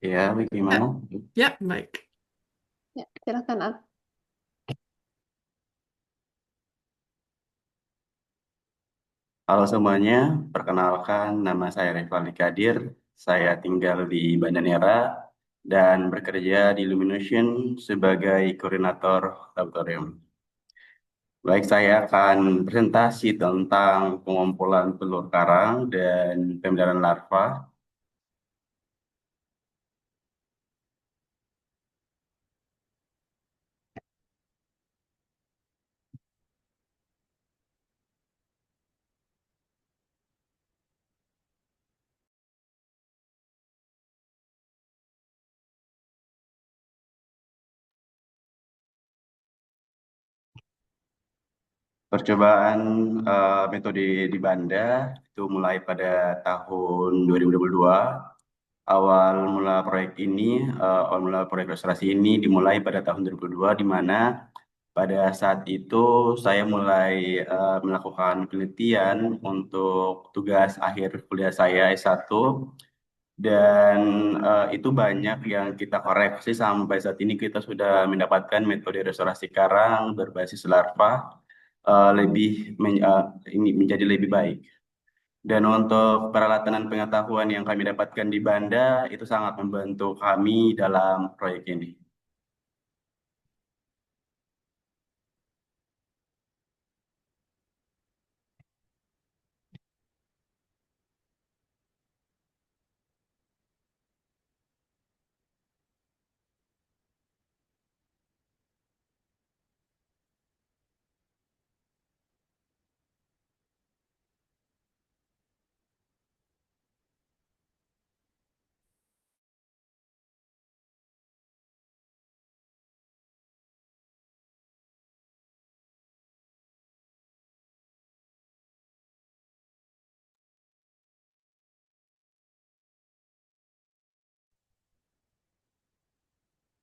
Ya, bagaimana? Ya, ya, baik. Ya, silakan Al. Halo semuanya, perkenalkan nama saya Rifaldi Kadir. Saya tinggal di Banda Neira dan bekerja di Lumination sebagai koordinator laboratorium. Baik, saya akan presentasi tentang pengumpulan telur karang dan pemeliharaan larva. Percobaan metode di Banda itu mulai pada tahun 2022. Awal mula proyek restorasi ini dimulai pada tahun 2002, di mana pada saat itu saya mulai melakukan penelitian untuk tugas akhir kuliah saya S1, dan itu banyak yang kita koreksi sampai saat ini kita sudah mendapatkan metode restorasi karang berbasis larva lebih ini menjadi lebih baik. Dan untuk peralatan dan pengetahuan yang kami dapatkan di Banda itu sangat membantu kami dalam proyek ini.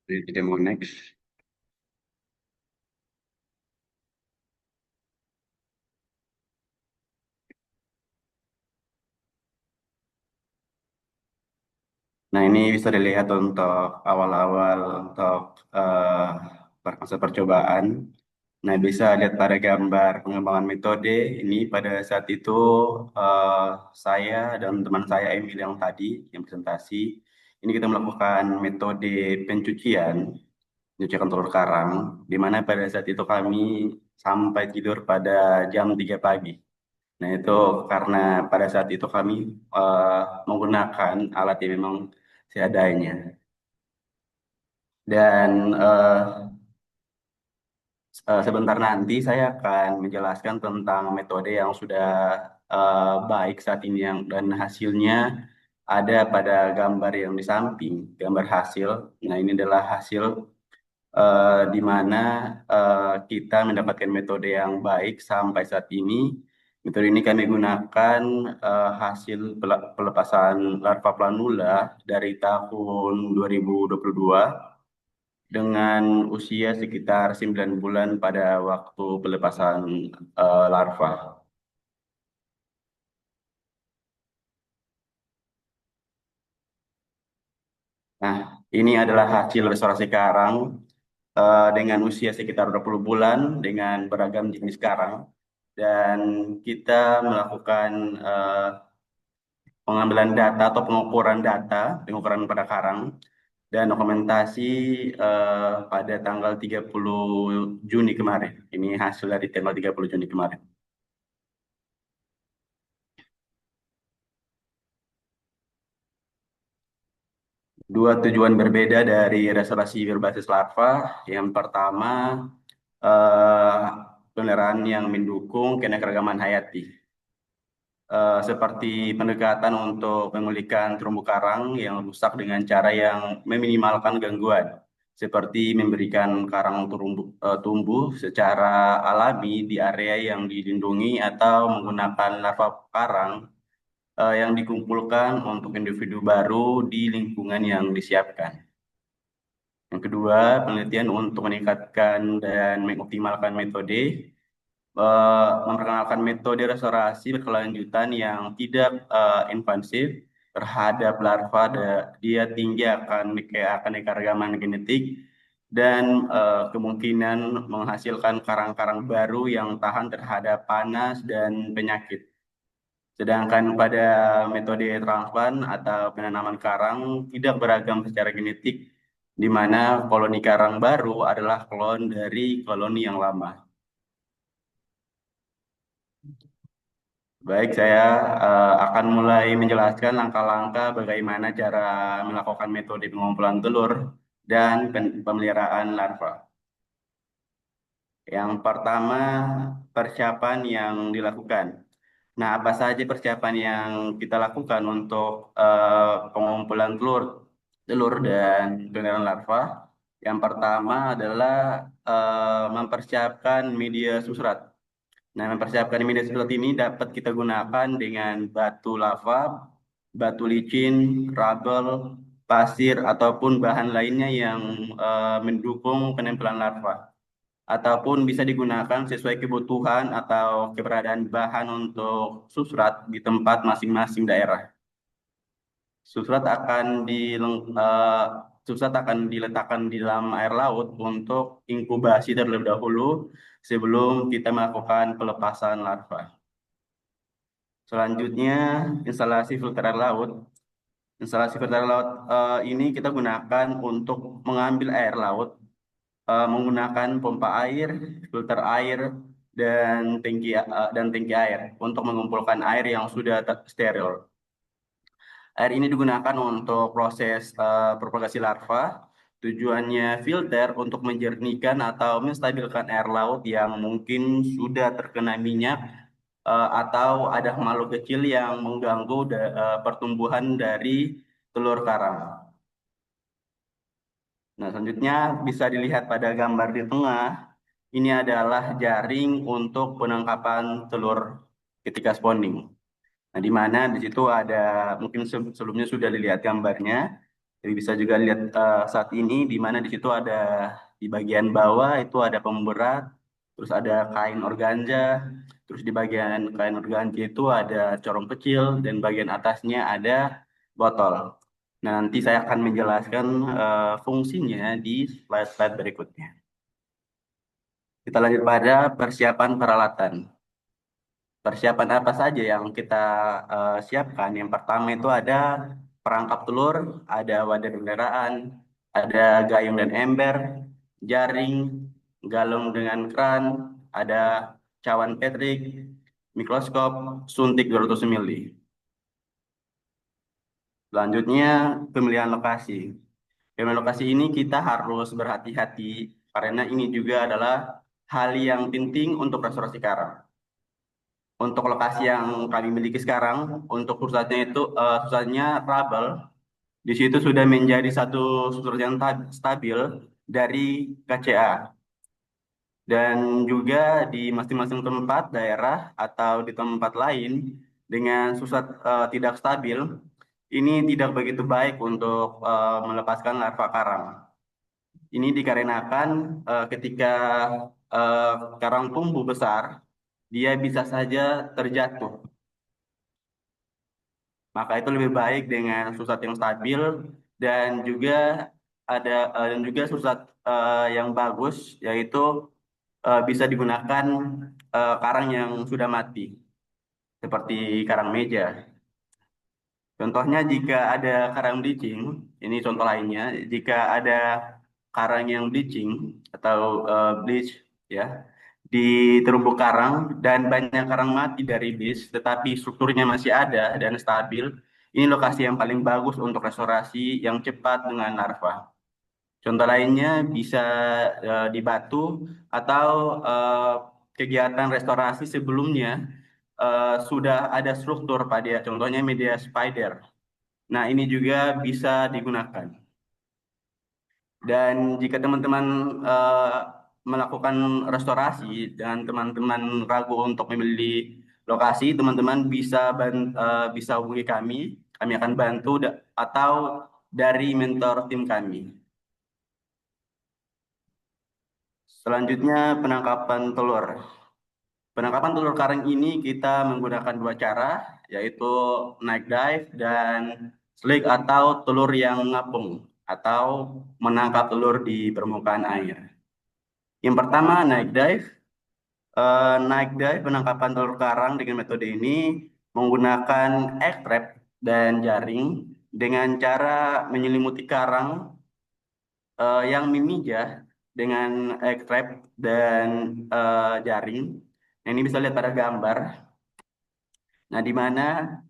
Jadi demo next. Nah, ini bisa dilihat untuk awal-awal untuk masa percobaan. Nah, bisa lihat pada gambar pengembangan metode. Ini pada saat itu eh, saya dan teman saya Emil yang tadi yang presentasi. Ini kita melakukan metode pencucian, pencucian telur karang, di mana pada saat itu kami sampai tidur pada jam 3 pagi. Nah, itu karena pada saat itu kami eh, menggunakan alat yang memang seadanya. Dan sebentar nanti saya akan menjelaskan tentang metode yang sudah baik saat ini dan hasilnya ada pada gambar yang di samping, gambar hasil. Nah, ini adalah hasil di mana kita mendapatkan metode yang baik sampai saat ini. Metode ini kami gunakan hasil pelepasan larva planula dari tahun 2022 dengan usia sekitar 9 bulan pada waktu pelepasan larva. Nah, ini adalah hasil restorasi karang dengan usia sekitar 20 bulan dengan beragam jenis karang. Dan kita melakukan pengambilan data atau pengukuran pada karang dan dokumentasi pada tanggal 30 Juni kemarin. Ini hasil dari tanggal 30 Juni kemarin. Dua tujuan berbeda dari restorasi berbasis larva. Yang pertama, eh, pemeliharaan yang mendukung keanekaragaman hayati. Seperti pendekatan untuk memulihkan terumbu karang yang rusak dengan cara yang meminimalkan gangguan, seperti memberikan karang tumbuh secara alami di area yang dilindungi atau menggunakan larva karang yang dikumpulkan untuk individu baru di lingkungan yang disiapkan. Yang kedua, penelitian untuk meningkatkan dan mengoptimalkan metode, memperkenalkan metode restorasi berkelanjutan yang tidak invasif terhadap larva, dia tinggi akan keanekaragaman genetik dan kemungkinan menghasilkan karang-karang baru yang tahan terhadap panas dan penyakit. Sedangkan pada metode transplant atau penanaman karang tidak beragam secara genetik, di mana koloni karang baru adalah klon dari koloni yang lama. Baik, saya akan mulai menjelaskan langkah-langkah bagaimana cara melakukan metode pengumpulan telur dan pemeliharaan larva. Yang pertama, persiapan yang dilakukan. Nah, apa saja persiapan yang kita lakukan untuk pengumpulan telur, telur dan pemeliharaan larva? Yang pertama adalah mempersiapkan media susurat. Nah, mempersiapkan media susurat ini dapat kita gunakan dengan batu lava, batu licin, rubble, pasir, ataupun bahan lainnya yang mendukung penempelan larva. Ataupun bisa digunakan sesuai kebutuhan atau keberadaan bahan untuk susurat di tempat masing-masing daerah. Susurat akan susurat akan diletakkan di dalam air laut untuk inkubasi terlebih dahulu sebelum kita melakukan pelepasan larva. Selanjutnya, instalasi filter air laut. Instalasi filter air laut ini kita gunakan untuk mengambil air laut menggunakan pompa air, filter air, dan tangki air untuk mengumpulkan air yang sudah steril. Air ini digunakan untuk proses propagasi larva. Tujuannya filter untuk menjernihkan atau menstabilkan air laut yang mungkin sudah terkena minyak atau ada makhluk kecil yang mengganggu pertumbuhan dari telur karang. Nah, selanjutnya bisa dilihat pada gambar di tengah. Ini adalah jaring untuk penangkapan telur ketika spawning. Nah, di mana di situ ada mungkin sebelumnya sudah dilihat gambarnya. Jadi bisa juga lihat saat ini di mana di situ ada di bagian bawah itu ada pemberat, terus ada kain organza, terus di bagian kain organza itu ada corong kecil dan bagian atasnya ada botol. Nah, nanti saya akan menjelaskan fungsinya di slide-slide berikutnya. Kita lanjut pada persiapan peralatan. Persiapan apa saja yang kita siapkan? Yang pertama itu ada perangkap telur, ada wadah pemeliharaan, ada gayung dan ember, jaring, galung dengan keran, ada cawan Patrick, mikroskop, suntik 200 mili. Selanjutnya, pemilihan lokasi. Pemilihan lokasi ini kita harus berhati-hati karena ini juga adalah hal yang penting untuk restorasi karang. Untuk lokasi yang kami miliki sekarang, untuk pusatnya itu pusatnya rubble, di situ sudah menjadi satu struktur yang stabil dari KCA. Dan juga di masing-masing tempat daerah atau di tempat lain dengan susat tidak stabil, ini tidak begitu baik untuk melepaskan larva karang. Ini dikarenakan ketika eh, karang tumbuh besar, dia bisa saja terjatuh. Maka itu lebih baik dengan susat yang stabil dan juga dan juga susat yang bagus, yaitu bisa digunakan karang yang sudah mati seperti karang meja. Contohnya jika ada karang bleaching, ini contoh lainnya, jika ada karang yang bleaching atau bleach ya di terumbu karang dan banyak karang mati dari bleach, tetapi strukturnya masih ada dan stabil, ini lokasi yang paling bagus untuk restorasi yang cepat dengan larva. Contoh lainnya bisa di Batu atau kegiatan restorasi sebelumnya sudah ada struktur pada contohnya media spider. Nah, ini juga bisa digunakan. Dan jika teman-teman eh, melakukan restorasi dan teman-teman ragu untuk memilih lokasi, teman-teman bisa hubungi kami. Kami akan bantu atau dari mentor tim kami. Selanjutnya penangkapan telur. Penangkapan telur karang ini kita menggunakan dua cara, yaitu night dive dan slik atau telur yang mengapung atau menangkap telur di permukaan air. Yang pertama night dive. Night dive penangkapan telur karang dengan metode ini menggunakan egg trap dan jaring dengan cara menyelimuti karang yang memijah dengan egg trap dan jaring. Nah, ini bisa lihat pada gambar. Nah, di mana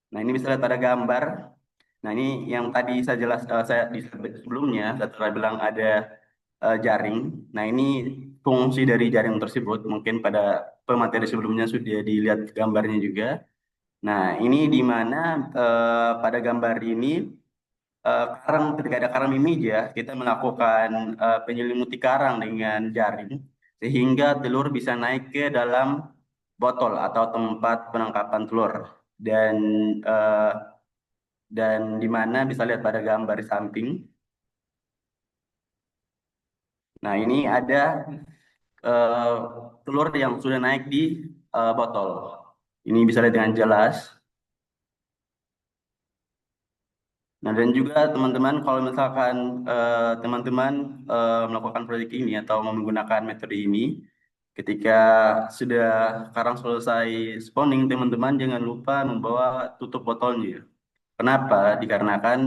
Nah, ini bisa lihat pada gambar. Nah, ini yang tadi saya saya di sebelumnya saya telah bilang ada jaring. Nah, ini fungsi dari jaring tersebut. Mungkin pada pemateri sebelumnya sudah dilihat gambarnya juga. Nah, ini di mana pada gambar ini karang ketika ada karang mimija, kita melakukan penyelimuti karang dengan jaring sehingga telur bisa naik ke dalam botol atau tempat penangkapan telur dan eh, di mana bisa lihat pada gambar di samping. Nah, ini ada eh, telur yang sudah naik di botol. Ini bisa lihat dengan jelas. Nah, dan juga teman-teman, kalau misalkan teman-teman melakukan proyek ini atau menggunakan metode ini, ketika sudah karang selesai spawning, teman-teman jangan lupa membawa tutup botolnya. Kenapa? Dikarenakan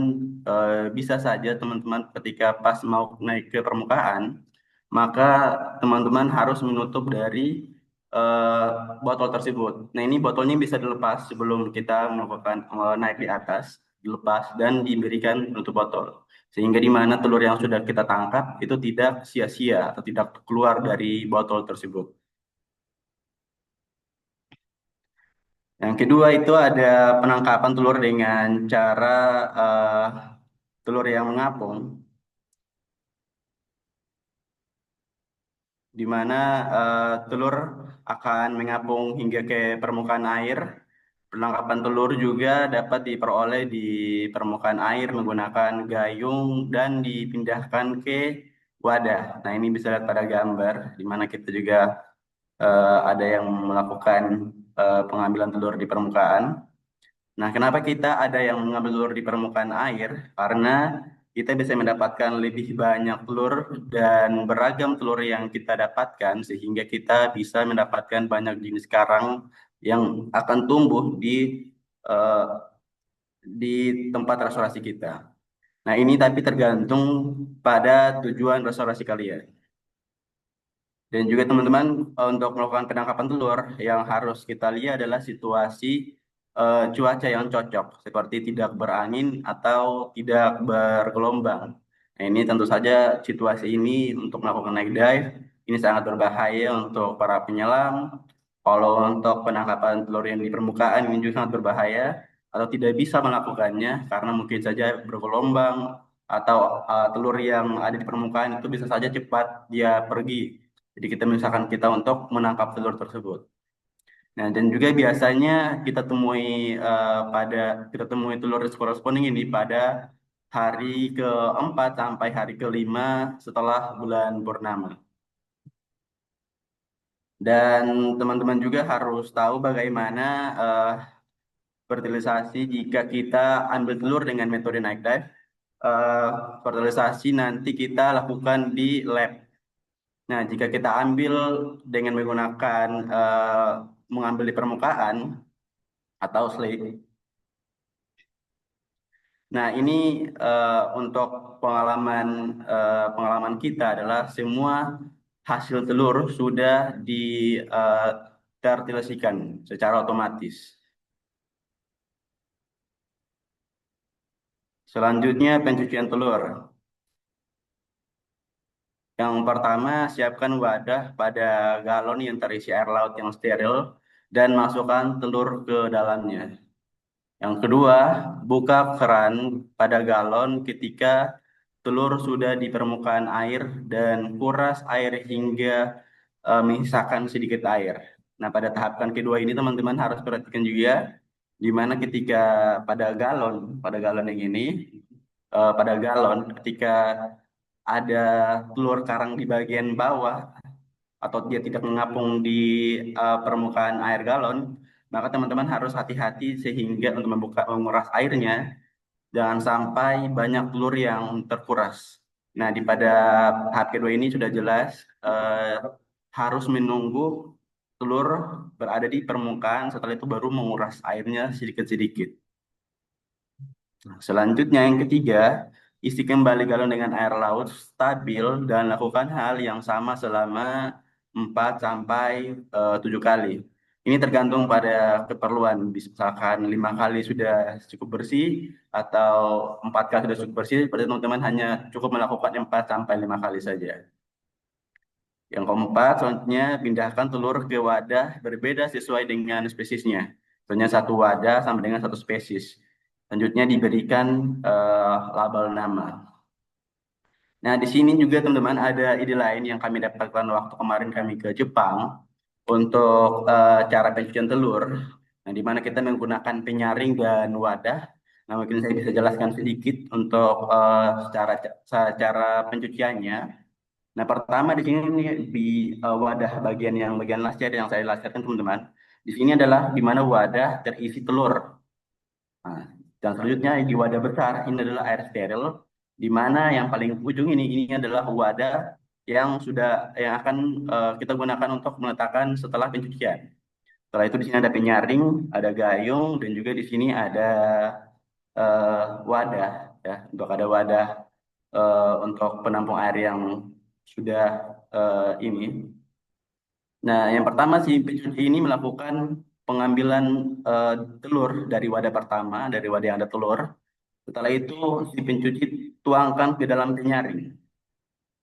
bisa saja teman-teman ketika pas mau naik ke permukaan, maka teman-teman harus menutup dari eh, botol tersebut. Nah, ini botolnya bisa dilepas sebelum kita melakukan naik di atas, dilepas dan diberikan penutup botol. Sehingga di mana telur yang sudah kita tangkap itu tidak sia-sia atau tidak keluar dari botol tersebut. Yang kedua itu ada penangkapan telur dengan cara eh, telur yang mengapung, di mana telur akan mengapung hingga ke permukaan air. Penangkapan telur juga dapat diperoleh di permukaan air menggunakan gayung dan dipindahkan ke wadah. Nah, ini bisa lihat pada gambar, di mana kita juga ada yang melakukan pengambilan telur di permukaan. Nah, kenapa kita ada yang mengambil telur di permukaan air? Karena kita bisa mendapatkan lebih banyak telur dan beragam telur yang kita dapatkan sehingga kita bisa mendapatkan banyak jenis karang yang akan tumbuh eh, di tempat restorasi kita. Nah, ini tapi tergantung pada tujuan restorasi kalian. Dan juga teman-teman untuk melakukan penangkapan telur yang harus kita lihat adalah situasi cuaca yang cocok seperti tidak berangin atau tidak bergelombang. Nah, ini tentu saja situasi ini untuk melakukan night dive ini sangat berbahaya untuk para penyelam. Kalau untuk penangkapan telur yang di permukaan ini juga sangat berbahaya atau tidak bisa melakukannya karena mungkin saja bergelombang atau telur yang ada di permukaan itu bisa saja cepat dia pergi. Jadi kita misalkan kita untuk menangkap telur tersebut. Nah, dan juga biasanya kita temui pada kita temui telur corresponding ini pada hari keempat sampai hari kelima setelah bulan purnama. Dan teman-teman juga harus tahu bagaimana eh, fertilisasi jika kita ambil telur dengan metode night dive. Eh, Fertilisasi nanti kita lakukan di lab. Nah, jika kita ambil dengan menggunakan mengambil di permukaan atau slate. Nah, ini untuk pengalaman pengalaman kita adalah semua hasil telur sudah ditertilasikan secara otomatis. Selanjutnya pencucian telur. Yang pertama, siapkan wadah pada galon yang terisi air laut yang steril dan masukkan telur ke dalamnya. Yang kedua, buka keran pada galon ketika telur sudah di permukaan air dan kuras air hingga menyisakan sedikit air. Nah, pada tahapan kedua ini teman-teman harus perhatikan juga di mana ketika pada galon yang ini, pada galon ketika ada telur karang di bagian bawah atau dia tidak mengapung di permukaan air galon, maka teman-teman harus hati-hati sehingga untuk menguras airnya, jangan sampai banyak telur yang terkuras. Nah, pada tahap kedua ini sudah jelas harus menunggu telur berada di permukaan, setelah itu baru menguras airnya sedikit-sedikit. Selanjutnya yang ketiga, isi kembali galon dengan air laut stabil dan lakukan hal yang sama selama 4 sampai 7 kali. Ini tergantung pada keperluan. Misalkan 5 kali sudah cukup bersih atau 4 kali sudah cukup bersih, berarti teman-teman hanya cukup melakukan 4 sampai 5 kali saja. Yang keempat, selanjutnya pindahkan telur ke wadah berbeda sesuai dengan spesiesnya. Contohnya satu wadah sama dengan satu spesies. Selanjutnya diberikan label nama. Nah, di sini juga teman-teman ada ide lain yang kami dapatkan waktu kemarin kami ke Jepang untuk cara pencucian telur. Nah, di mana kita menggunakan penyaring dan wadah. Nah, mungkin saya bisa jelaskan sedikit untuk secara pencuciannya. Nah, pertama di sini nih, di wadah bagian laser yang saya laserkan teman-teman. Di sini adalah di mana wadah terisi telur. Nah, dan selanjutnya di wadah besar ini adalah air steril, di mana yang paling ujung ini adalah wadah yang akan kita gunakan untuk meletakkan setelah pencucian. Setelah itu di sini ada penyaring, ada gayung, dan juga di sini ada wadah, ya, untuk ada wadah untuk penampung air yang sudah ini. Nah, yang pertama si pencuci ini melakukan pengambilan eh, telur dari wadah pertama, dari wadah yang ada telur. Setelah itu si pencuci tuangkan ke dalam penyaring.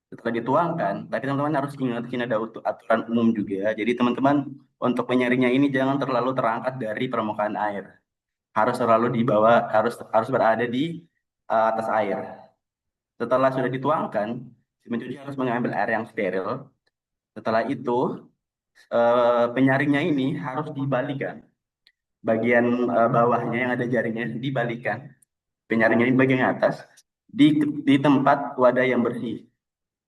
Setelah dituangkan, tapi teman-teman harus ingat ini ada aturan umum juga. Jadi teman-teman untuk penyaringnya ini jangan terlalu terangkat dari permukaan air. Harus selalu di bawah, harus berada di atas air. Setelah sudah dituangkan, si pencuci harus mengambil air yang steril. Setelah itu penyaringnya ini harus dibalikan. Bagian bawahnya yang ada jaringnya dibalikan. Penyaringnya di bagian atas di tempat wadah yang bersih.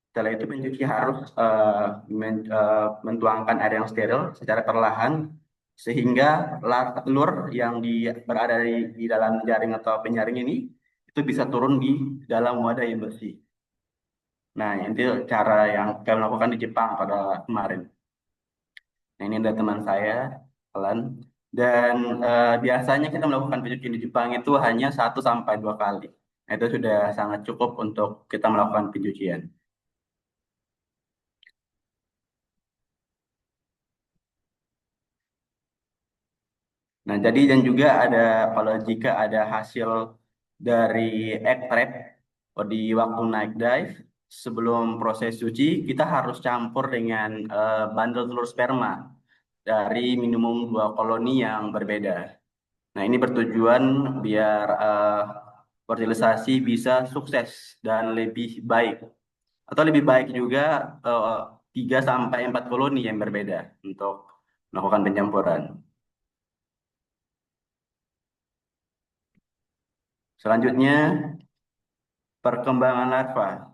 Setelah itu pencuci harus mentuangkan air yang steril secara perlahan sehingga telur yang berada di dalam jaring atau penyaring ini itu bisa turun di dalam wadah yang bersih. Nah, itu cara yang kami lakukan di Jepang pada kemarin. Nah, ini ada teman saya, Alan. Dan biasanya kita melakukan pencucian di Jepang itu hanya 1 sampai 2 kali. Nah, itu sudah sangat cukup untuk kita melakukan pencucian. Nah, jadi dan juga ada kalau jika ada hasil dari egg trap di waktu naik dive sebelum proses cuci, kita harus campur dengan bandel telur sperma dari minimum 2 koloni yang berbeda. Nah, ini bertujuan biar fertilisasi bisa sukses dan lebih baik. Atau lebih baik juga 3 sampai 4 koloni yang berbeda untuk melakukan pencampuran. Selanjutnya, perkembangan larva.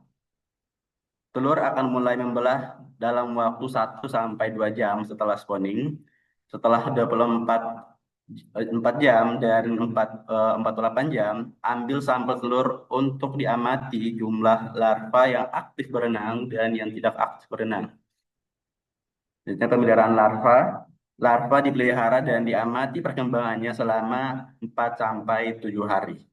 Telur akan mulai membelah dalam waktu 1 sampai 2 jam setelah spawning. Setelah 4 jam dan 48 jam, ambil sampel telur untuk diamati jumlah larva yang aktif berenang dan yang tidak aktif berenang. Jadi pemeliharaan larva, larva dipelihara dan diamati perkembangannya selama 4 sampai 7 hari.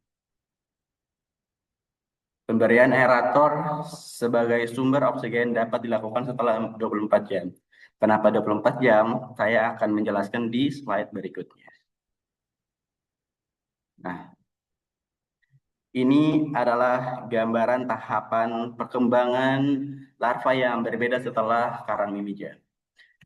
Pemberian aerator sebagai sumber oksigen dapat dilakukan setelah 24 jam. Kenapa 24 jam? Saya akan menjelaskan di slide berikutnya. Nah, ini adalah gambaran tahapan perkembangan larva yang berbeda setelah karang mimija.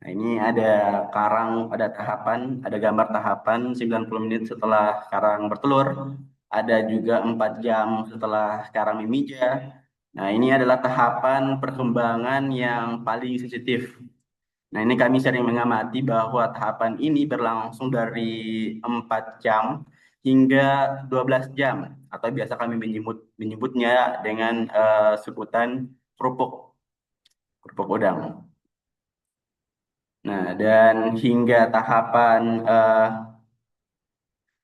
Nah, ini ada gambar tahapan 90 menit setelah karang bertelur, ada juga 4 jam setelah karang mimija. Nah, ini adalah tahapan perkembangan yang paling sensitif. Nah, ini kami sering mengamati bahwa tahapan ini berlangsung dari 4 jam hingga 12 jam atau biasa kami menyebutnya dengan sebutan kerupuk, kerupuk udang. Nah, dan hingga tahapan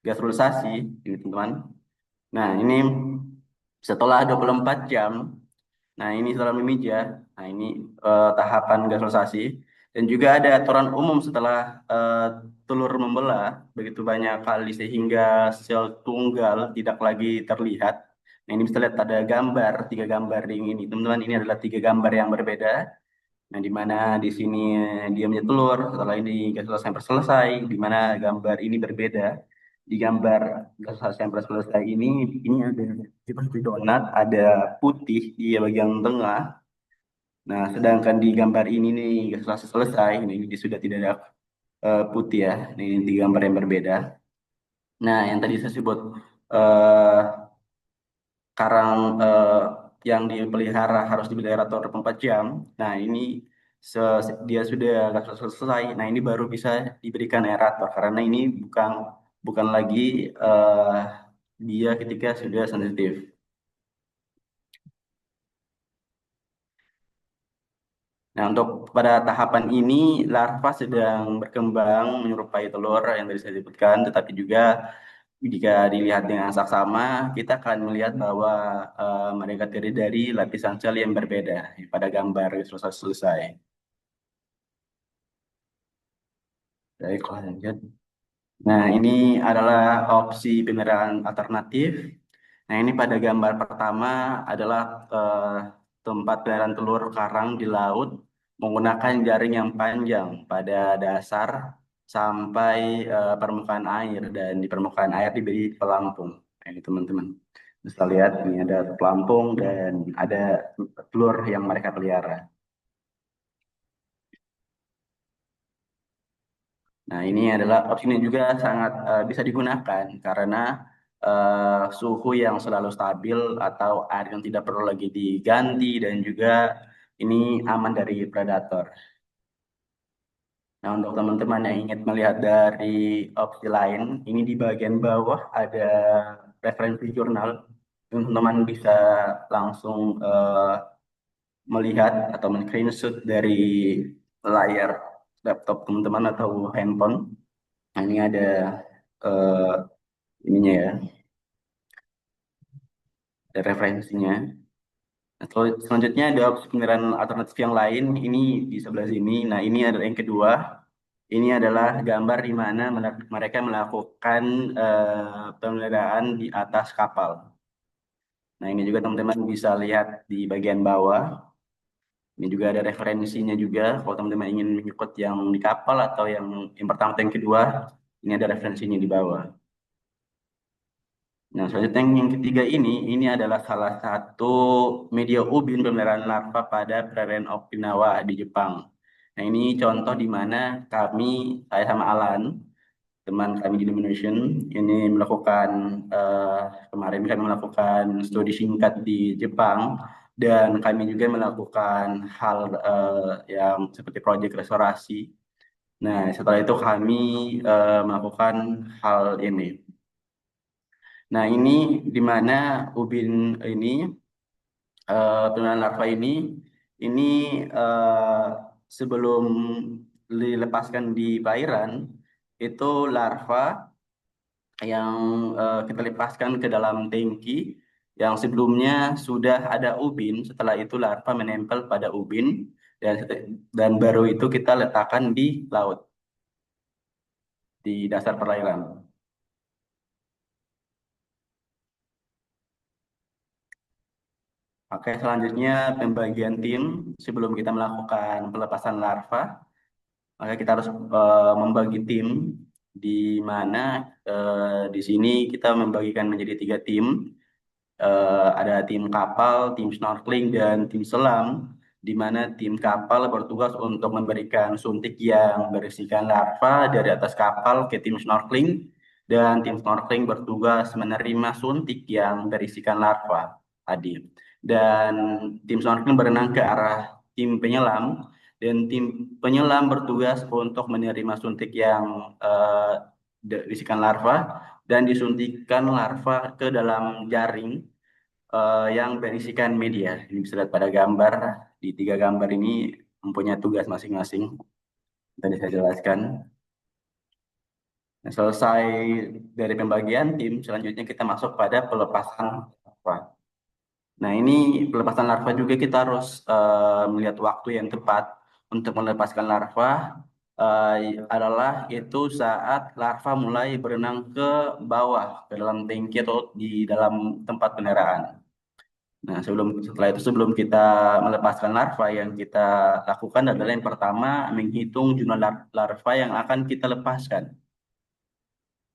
gastrosasi ini teman-teman. Nah, ini setelah 24 jam, nah ini setelah memijah, nah ini tahapan gastrosasi. Dan juga ada aturan umum setelah telur membelah begitu banyak kali sehingga sel tunggal tidak lagi terlihat. Nah, ini bisa lihat ada gambar, tiga gambar di ini. Teman-teman, ini adalah tiga gambar yang berbeda. Nah, di mana di sini diamnya telur, setelah ini gastrosasi sampai selesai, di mana gambar ini berbeda. Di gambar gastrosasi sampai selesai ini ada seperti donat, ada putih di bagian tengah. Nah, sedangkan di gambar ini nih gastrosasi selesai, ini sudah tidak ada putih ya. Ini di gambar yang berbeda. Nah, yang tadi saya sebut eh, karang yang dipelihara harus dipelihara 24 jam. Nah, ini dia sudah agak selesai. Nah, ini baru bisa diberikan aerator karena ini bukan bukan lagi dia ketika sudah sensitif. Nah, untuk pada tahapan ini larva sedang berkembang menyerupai telur yang tadi saya sebutkan, tetapi juga jika dilihat dengan saksama, kita akan melihat bahwa mereka terdiri dari lapisan sel yang berbeda pada gambar selesai selesai. Baik, lanjut. Nah, ini adalah opsi pemeliharaan alternatif. Nah, ini pada gambar pertama adalah tempat pemeliharaan telur karang di laut menggunakan jaring yang panjang pada dasar sampai permukaan air dan di permukaan air diberi pelampung. Nah, ini teman-teman bisa lihat ini ada pelampung dan ada telur yang mereka pelihara. Nah, ini adalah opsi ini juga sangat bisa digunakan karena suhu yang selalu stabil atau air yang tidak perlu lagi diganti dan juga ini aman dari predator. Nah, untuk teman-teman yang ingin melihat dari opsi lain, ini di bagian bawah ada referensi jurnal. Teman-teman bisa langsung melihat atau men-screenshot dari layar laptop teman-teman atau handphone. Nah, ini ada eh, ininya ya, ada referensinya. Nah, selanjutnya ada opsi pemeliharaan alternatif yang lain. Ini di sebelah sini. Nah, ini adalah yang kedua. Ini adalah gambar di mana mereka melakukan pemeliharaan di atas kapal. Nah, ini juga teman-teman bisa lihat di bagian bawah. Ini juga ada referensinya juga. Kalau teman-teman ingin mengikut yang di kapal atau yang pertama atau yang kedua, ini ada referensinya di bawah. Nah, selanjutnya yang ketiga ini adalah salah satu media ubin pemeliharaan larva pada perairan Okinawa di Jepang. Nah, ini contoh di mana saya sama Alan, teman kami di Illumination, ini melakukan, eh, kemarin kami melakukan studi singkat di Jepang, dan kami juga melakukan hal yang seperti proyek restorasi. Nah, setelah itu kami melakukan hal ini. Nah, ini di mana ubin ini, turunan larva ini sebelum dilepaskan di perairan, itu larva yang kita lepaskan ke dalam tangki yang sebelumnya sudah ada ubin, setelah itu larva menempel pada ubin, dan baru itu kita letakkan di laut, di dasar perairan. Oke, selanjutnya pembagian tim sebelum kita melakukan pelepasan larva. Maka kita harus membagi tim di mana di sini kita membagikan menjadi tiga tim. Ada tim kapal, tim snorkeling, dan tim selam, di mana tim kapal bertugas untuk memberikan suntik yang berisikan larva dari atas kapal ke tim snorkeling, dan tim snorkeling bertugas menerima suntik yang berisikan larva tadi. Dan tim snorkeling berenang ke arah tim penyelam, dan tim penyelam bertugas untuk menerima suntik yang berisikan larva dan disuntikkan larva ke dalam jaring yang berisikan media. Ini bisa lihat pada gambar. Di tiga gambar ini mempunyai tugas masing-masing. Tadi saya jelaskan. Nah, selesai dari pembagian tim, selanjutnya kita masuk pada pelepasan larva. Nah, ini pelepasan larva juga kita harus melihat waktu yang tepat untuk melepaskan larva adalah itu saat larva mulai berenang ke bawah, ke dalam tangki atau di dalam tempat pendaraan. Nah, setelah itu sebelum kita melepaskan larva, yang kita lakukan adalah yang pertama menghitung jumlah larva yang akan kita lepaskan.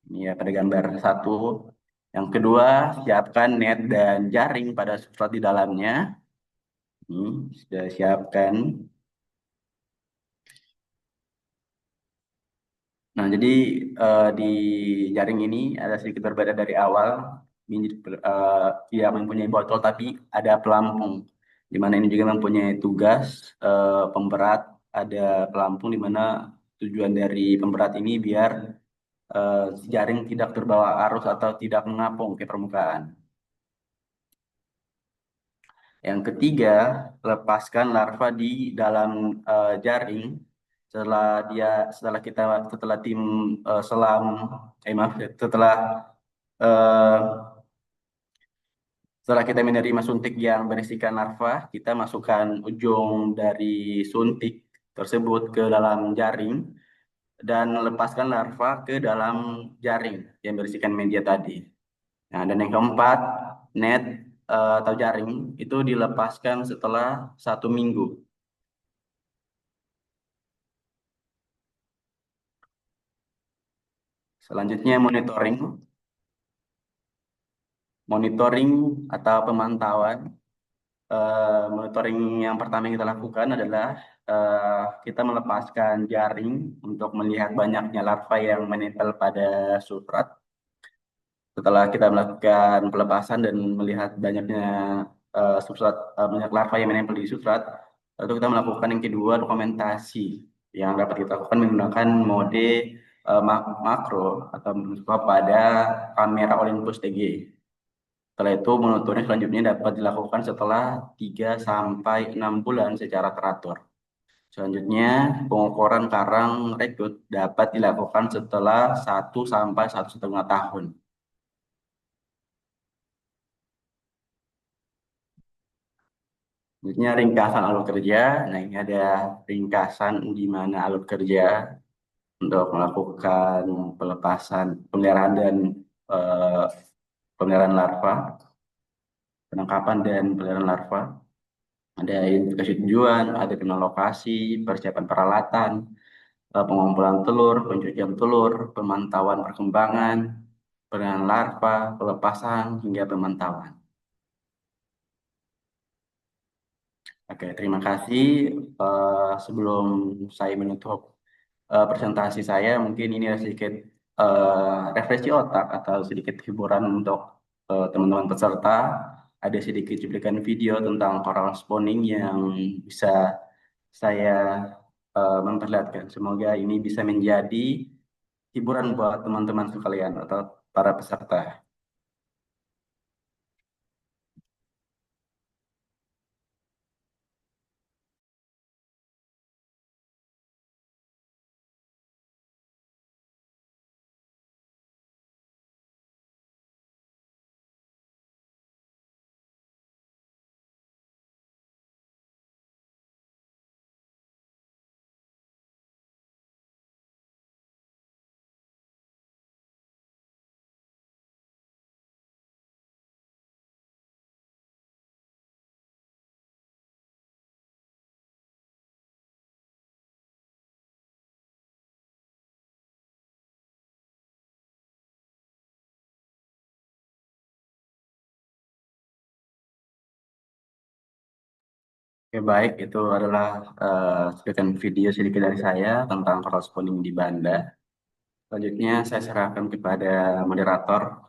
Ini ya pada gambar satu. Yang kedua, siapkan net dan jaring pada substrat di dalamnya. Ini sudah siapkan. Nah, jadi di jaring ini ada sedikit berbeda dari awal. Ini tidak mempunyai botol tapi ada pelampung. Di mana ini juga mempunyai tugas pemberat, ada pelampung di mana tujuan dari pemberat ini biar jaring tidak terbawa arus atau tidak mengapung ke permukaan. Yang ketiga, lepaskan larva di dalam jaring setelah setelah tim selam maaf eh, setelah kita menerima suntik yang berisikan larva, kita masukkan ujung dari suntik tersebut ke dalam jaring dan lepaskan larva ke dalam jaring yang berisikan media tadi. Nah, dan yang keempat, net atau jaring itu dilepaskan setelah 1 minggu. Selanjutnya monitoring. Monitoring atau pemantauan. Monitoring yang pertama yang kita lakukan adalah kita melepaskan jaring untuk melihat banyaknya larva yang menempel pada substrat. Setelah kita melakukan pelepasan dan melihat banyaknya banyak larva yang menempel di substrat, lalu kita melakukan yang kedua, dokumentasi yang dapat kita lakukan menggunakan mode makro atau pada kamera Olympus TG. Setelah itu, monitoring selanjutnya dapat dilakukan setelah 3 sampai 6 bulan secara teratur. Selanjutnya, pengukuran karang rekrut dapat dilakukan setelah 1 sampai 1,5 tahun. Selanjutnya, ringkasan alur kerja. Nah, ini ada ringkasan di mana alur kerja untuk melakukan pelepasan, pemeliharaan dan eh, pemeliharaan larva, penangkapan dan pemeliharaan larva. Ada identifikasi tujuan, ada kenal lokasi, persiapan peralatan, pengumpulan telur, pencucian telur, pemantauan perkembangan, penanganan larva, pelepasan, hingga pemantauan. Oke, terima kasih. Sebelum saya menutup presentasi saya, mungkin ini ada sedikit refleksi otak atau sedikit hiburan untuk teman-teman peserta. Ada sedikit cuplikan video tentang coral spawning yang bisa saya memperlihatkan. Semoga ini bisa menjadi hiburan buat teman-teman sekalian atau para peserta. Oke, baik, itu adalah cuplikan video sedikit dari saya tentang coral spawning di Banda. Selanjutnya saya serahkan kepada moderator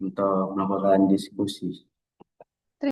untuk melakukan diskusi.